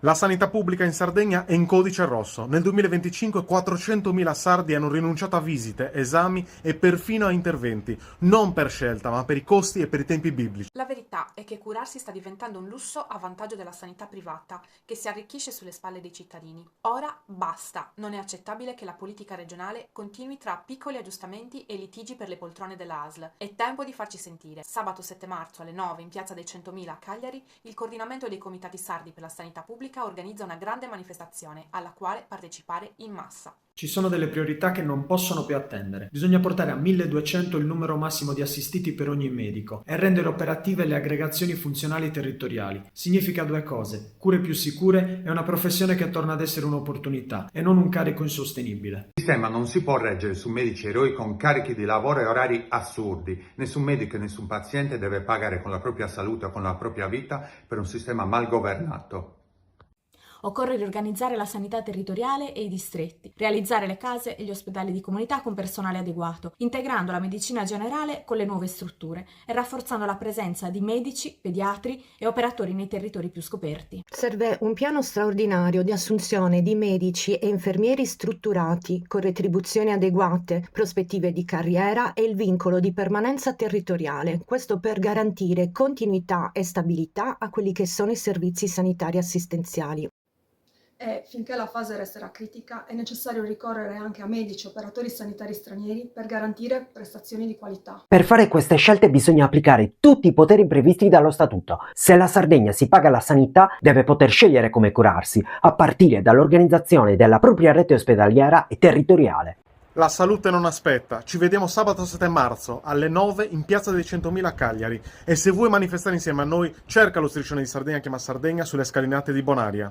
La sanità pubblica in Sardegna è in codice rosso. Nel 2025 400.000 sardi hanno rinunciato a visite, esami e perfino a interventi, non per scelta, ma per i costi e per i tempi biblici. La verità è che curarsi sta diventando un lusso a vantaggio della sanità privata, che si arricchisce sulle spalle dei cittadini. Ora basta, non è accettabile che la politica regionale continui tra piccoli aggiustamenti e litigi per le poltrone della ASL. È tempo di farci sentire. Sabato 7 marzo alle 9 in Piazza dei 100.000 a Cagliari, il coordinamento dei comitati sardi per la sanità pubblica organizza una grande manifestazione alla quale partecipare in massa. Ci sono delle priorità che non possono più attendere. Bisogna portare a 1200 il numero massimo di assistiti per ogni medico e rendere operative le aggregazioni funzionali territoriali. Significa due cose: cure più sicure e una professione che torna ad essere un'opportunità e non un carico insostenibile. Il sistema non si può reggere su medici eroi con carichi di lavoro e orari assurdi. Nessun medico e nessun paziente deve pagare con la propria salute o con la propria vita per un sistema mal governato. Occorre riorganizzare la sanità territoriale e i distretti, realizzare le case e gli ospedali di comunità con personale adeguato, integrando la medicina generale con le nuove strutture e rafforzando la presenza di medici, pediatri e operatori nei territori più scoperti. Serve un piano straordinario di assunzione di medici e infermieri strutturati, con retribuzioni adeguate, prospettive di carriera e il vincolo di permanenza territoriale, questo per garantire continuità e stabilità a quelli che sono i servizi sanitari assistenziali. E finché la fase resterà critica è necessario ricorrere anche a medici e operatori sanitari stranieri per garantire prestazioni di qualità. Per fare queste scelte bisogna applicare tutti i poteri previsti dallo Statuto. Se la Sardegna si paga la sanità, deve poter scegliere come curarsi, a partire dall'organizzazione della propria rete ospedaliera e territoriale. La salute non aspetta. Ci vediamo sabato 7 marzo alle 9 in Piazza dei 100.000 a Cagliari. E se vuoi manifestare insieme a noi, cerca lo striscione di Sardegna chiama Sardegna sulle scalinate di Bonaria.